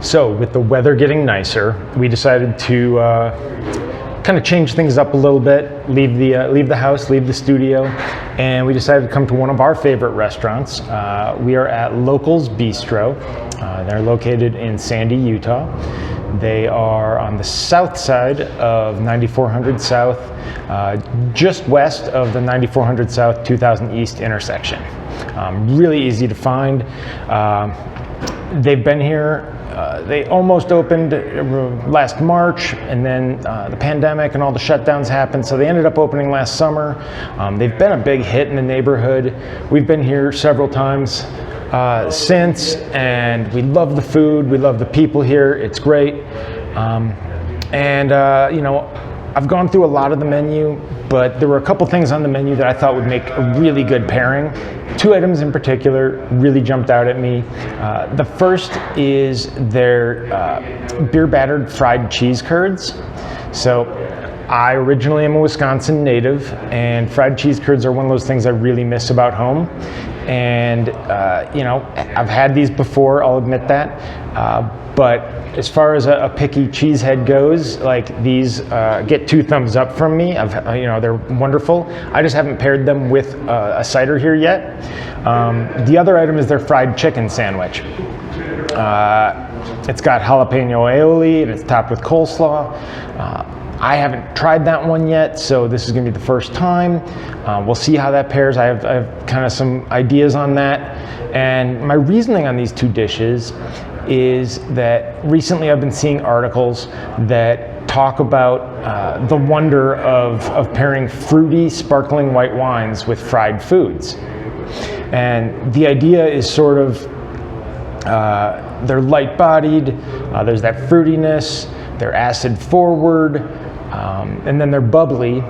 So with the weather getting nicer, we decided to kind of change things up a little bit, leave the house, leave the studio, and we decided to come to one of our favorite restaurants. We are at Localz Bistro. They're located in Sandy, Utah. They are on the south side of 9400 South, just west of the 9400 South 2000 East intersection. Really easy to find. They've been here. They almost opened last March, and then the pandemic and all the shutdowns happened, so they ended up opening last summer. They've been a big hit in the neighborhood. We've been here several times since, and we love the food, we love the people here, it's great. You know, I've gone through a lot of the menu, but there were a couple things on the menu that I thought would make a really good pairing. Two items in particular really jumped out at me. The first is their beer battered fried cheese curds. So I originally am a Wisconsin native, and fried cheese curds are one of those things I really miss about home. And you know, I've had these before, I'll admit that. But as far as a picky cheesehead goes, like these get 2 thumbs up from me. You know, they're wonderful. I just haven't paired them with a cider here yet. The other item is their fried chicken sandwich. It's got jalapeno aioli and it's topped with coleslaw. I haven't tried that one yet, so this is going to be the first time. We'll see how that pairs. I have kind of some ideas on that. And my reasoning on these 2 dishes is that recently I've been seeing articles that talk about the wonder of pairing fruity, sparkling white wines with fried foods. And the idea is sort of, they're light-bodied, there's that fruitiness, they're acid-forward, and then they're bubbly.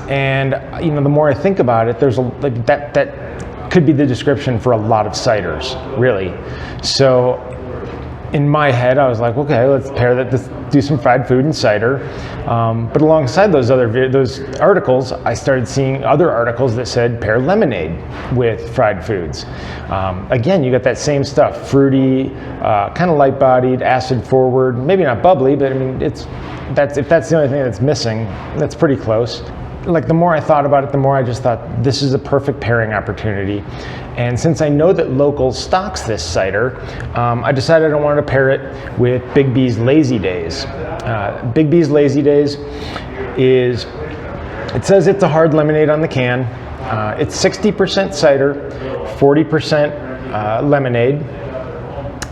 And you know, the more I think about it, there's like that could be the description for a lot of ciders, really. So in my head, I was like, okay, let's pair that. Let's do some fried food and cider. But alongside those articles, I started seeing other articles that said pair lemonade with fried foods. Again, you got that same stuff: fruity, kind of light-bodied, acid-forward. Maybe not bubbly, but I mean, if that's the only thing that's missing, that's pretty close. Like, the more I thought about it, the more I just thought this is a perfect pairing opportunity. And since I know that Localz stocks this cider, I decided I wanted to pair it with Big B's Lazy Daze. Big B's Lazy Daze is, it says it's a hard lemonade on the can. It's 60% cider, 40% lemonade,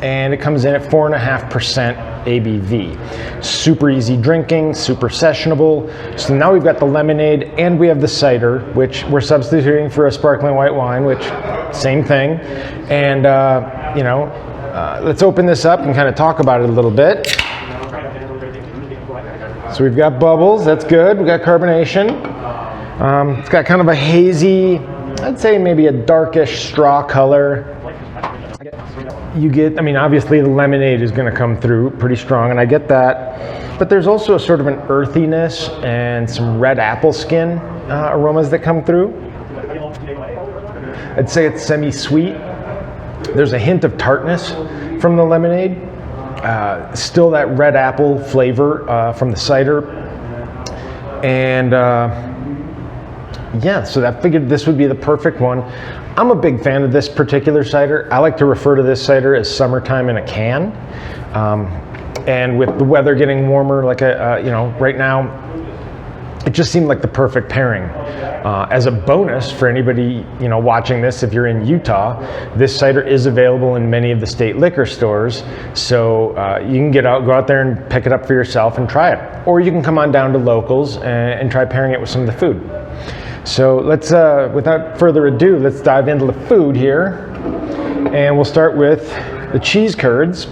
and it comes in at 4.5% ABV. Super easy drinking, super sessionable. So now we've got the lemonade and we have the cider, which we're substituting for a sparkling white wine, which same thing. And you know, let's open this up and kind of talk about it a little bit. So we've got bubbles, that's good. We've got carbonation. It's got kind of a hazy, I'd say maybe a darkish straw color. You get, I mean, obviously the lemonade is going to come through pretty strong, and I get that. But there's also a sort of an earthiness and some red apple skin aromas that come through. I'd say it's semi-sweet. There's a hint of tartness from the lemonade. Still that red apple flavor from the cider. And yeah, so I figured this would be the perfect one. I'm a big fan of this particular cider. I like to refer to this cider as summertime in a can. And with the weather getting warmer, like you know, right now, it just seemed like the perfect pairing. As a bonus for anybody, you know, watching this, if you're in Utah, this cider is available in many of the state liquor stores. So you can go out there and pick it up for yourself and try it. Or you can come on down to Localz and try pairing it with some of the food. So let's, without further ado, let's dive into the food here. And we'll start with the cheese curds.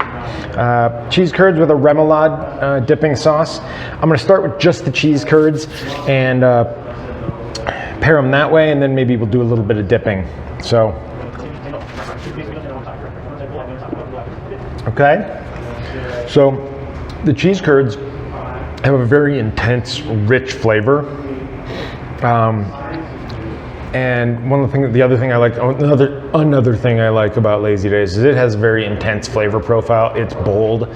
Cheese curds with a remoulade dipping sauce. I'm going to start with just the cheese curds and pair them that way, and then maybe we'll do a little bit of dipping. So, okay. So the cheese curds have a very intense, rich flavor. And another thing I like about Lazy Daze is it has a very intense flavor profile. It's bold.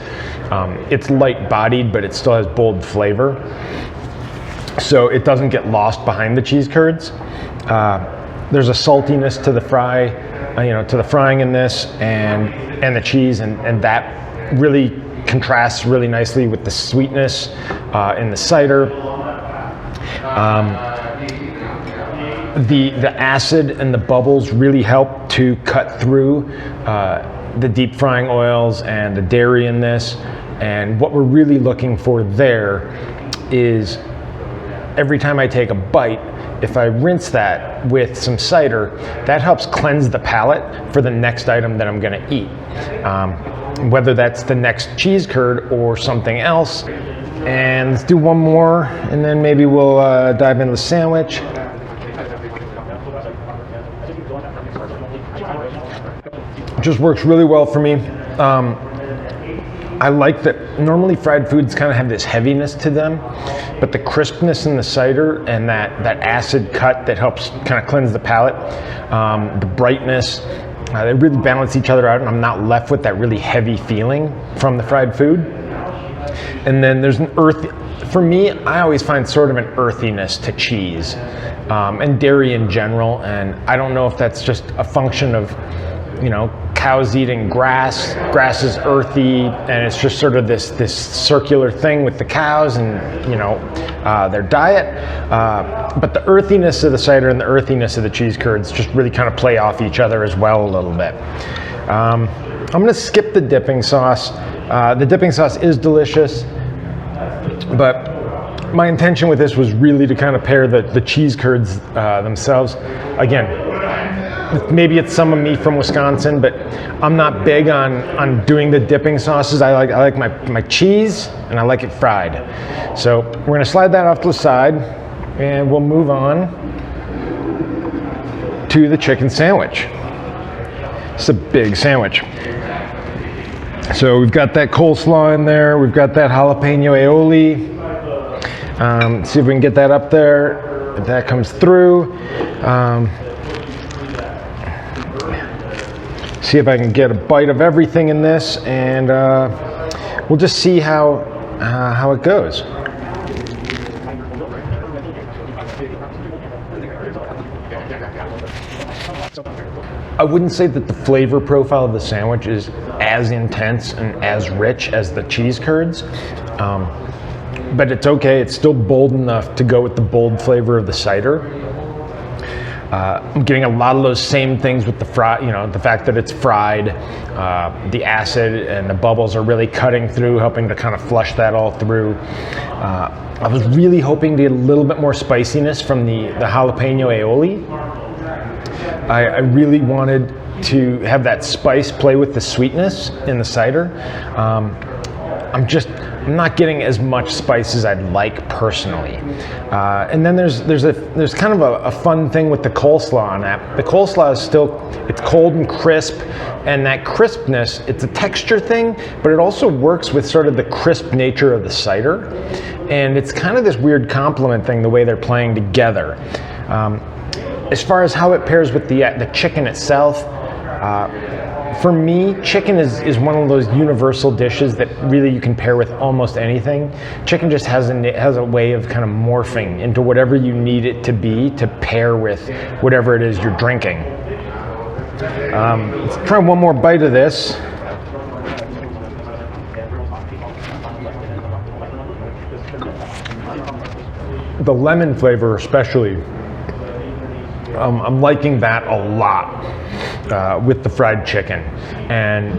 It's light bodied, but it still has bold flavor. So it doesn't get lost behind the cheese curds. There's a saltiness to the to the frying in this and the cheese, and that really contrasts really nicely with the sweetness in the cider. The acid and the bubbles really help to cut through the deep frying oils and the dairy in this. And what we're really looking for there is every time I take a bite, if I rinse that with some cider, that helps cleanse the palate for the next item that I'm gonna eat. Whether that's the next cheese curd or something else. And let's do one more, and then maybe we'll dive into the sandwich. It just works really well for me. I like that normally fried foods kind of have this heaviness to them, but the crispness in the cider and that acid cut that helps kind of cleanse the palate, the brightness, they really balance each other out, and I'm not left with that really heavy feeling from the fried food. And then there's an for me, I always find sort of an earthiness to cheese and dairy in general, and I don't know if that's just a function of, cows eating grass. Grass is earthy, and it's just sort of this circular thing with the cows and their diet. But the earthiness of the cider and the earthiness of the cheese curds just really kind of play off each other as well a little bit. I'm going to skip the dipping sauce. The dipping sauce is delicious, but my intention with this was really to kind of pair the cheese curds themselves. Again, maybe it's some of me from Wisconsin, but I'm not big on doing the dipping sauces. I like my cheese, and I like it fried. So we're going to slide that off to the side, and we'll move on to the chicken sandwich. It's a big sandwich. So we've got that coleslaw in there. We've got that jalapeno aioli. See if we can get that up there. If that comes through. See if I can get a bite of everything in this, and we'll just see how it goes. I wouldn't say that the flavor profile of the sandwich is as intense and as rich as the cheese curds, but it's okay. It's still bold enough to go with the bold flavor of the cider. I'm getting a lot of those same things with the the fact that it's fried, the acid and the bubbles are really cutting through, helping to kind of flush that all through. I was really hoping to get a little bit more spiciness from the jalapeno aioli. I really wanted to have that spice play with the sweetness in the cider. I'm not getting as much spice as I'd like personally. And then there's kind of a fun thing with the coleslaw on that. The coleslaw is it's cold and crisp, and that crispness, it's a texture thing, but it also works with sort of the crisp nature of the cider. And it's kind of this weird complement thing, the way they're playing together. As far as how it pairs with the chicken itself, for me, chicken is one of those universal dishes that really you can pair with almost anything. Chicken just has a way of kind of morphing into whatever you need it to be to pair with whatever it is you're drinking. Let's try one more bite of this. The lemon flavor especially, I'm liking that a lot. With the fried chicken, and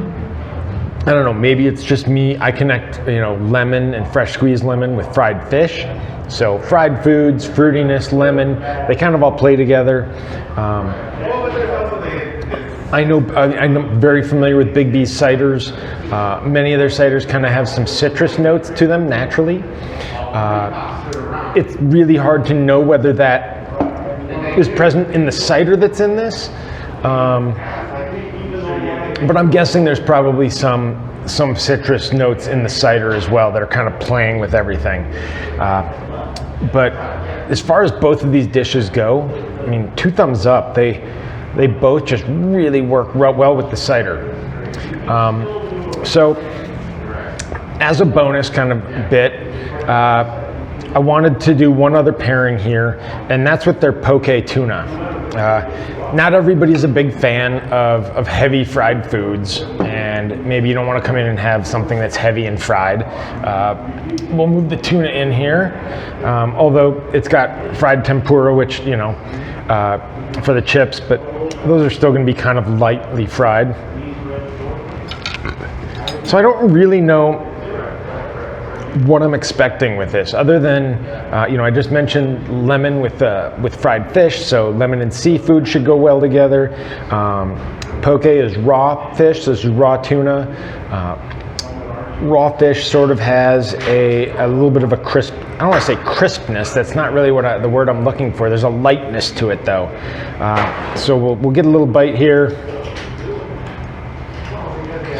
I don't know, maybe it's just me. I connect, lemon and fresh squeezed lemon with fried fish. So fried foods, fruitiness, lemon, they kind of all play together. I'm very familiar with Big B's ciders. Many of their ciders kind of have some citrus notes to them naturally. It's really hard to know whether that is present in the cider that's in this. But I'm guessing there's probably some citrus notes in the cider as well that are kind of playing with everything. But as far as both of these dishes go, I mean, 2 thumbs up. They both just really work well with the cider. So as a bonus kind of bit, I wanted to do one other pairing here, and that's with their poke tuna. Not everybody's a big fan of heavy fried foods, and maybe you don't want to come in and have something that's heavy and fried. We'll move the tuna in here, although it's got fried tempura, which, you know, for the chips, but those are still going to be kind of lightly fried. So I don't really know what I'm expecting with this, other than, you know, I just mentioned lemon with fried fish, so lemon and seafood should go well together. Poke is raw fish, so this is raw tuna. Raw fish sort of has a little bit of a crisp, I don't want to say crispness, that's not really what the word I'm looking for. There's a lightness to it though. So we'll get a little bite here.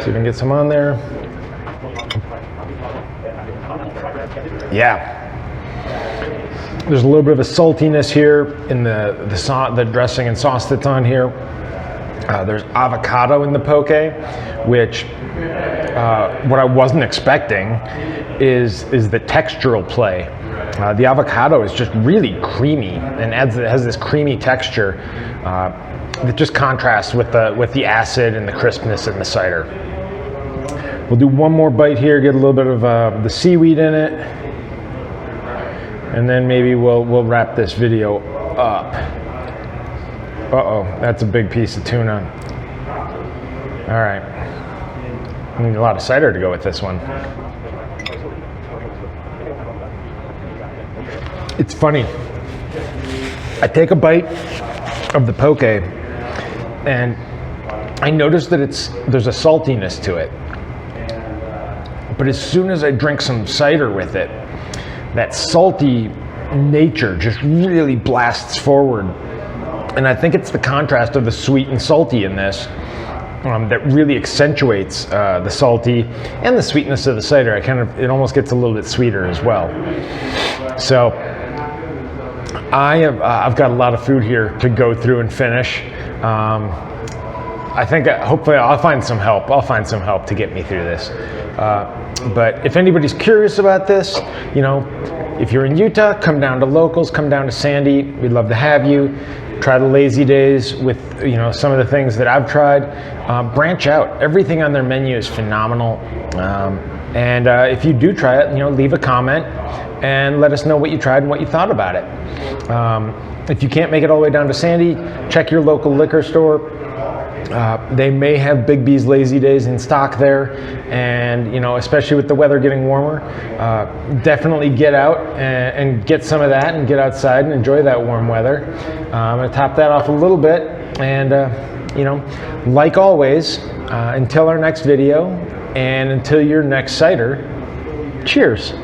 See if we can get some on there. Yeah, there's a little bit of a saltiness here in the dressing and sauce that's on here. There's avocado in the poke, which what I wasn't expecting is the textural play. The avocado is just really creamy and has this creamy texture that just contrasts with the acid and the crispness in the cider. We'll do one more bite here, get a little bit of the seaweed in it, and then maybe we'll wrap this video up. Uh-oh, that's a big piece of tuna. All right, I need a lot of cider to go with this one. It's funny, I take a bite of the poke and I notice that there's a saltiness to it. But as soon as I drink some cider with it, that salty nature just really blasts forward. And I think it's the contrast of the sweet and salty in this that really accentuates the salty and the sweetness of the cider. It almost gets a little bit sweeter as well. So I've got a lot of food here to go through and finish. I think hopefully I'll find some help. I'll find some help to get me through this. But if anybody's curious about this, you know, if you're in Utah, come down to Localz, come down to Sandy. We'd love to have you. Try the Lazy Days with, you know, some of the things that I've tried. Branch out. Everything on their menu is phenomenal. And if you do try it, you know, leave a comment and let us know what you tried and what you thought about it. If you can't make it all the way down to Sandy, check your local liquor store. They may have Big B's Lazy Days in stock there, and, you know, especially with the weather getting warmer, definitely get out and get some of that and get outside and enjoy that warm weather. I'm going to top that off a little bit, and you know, like always, until our next video and until your next cider, cheers.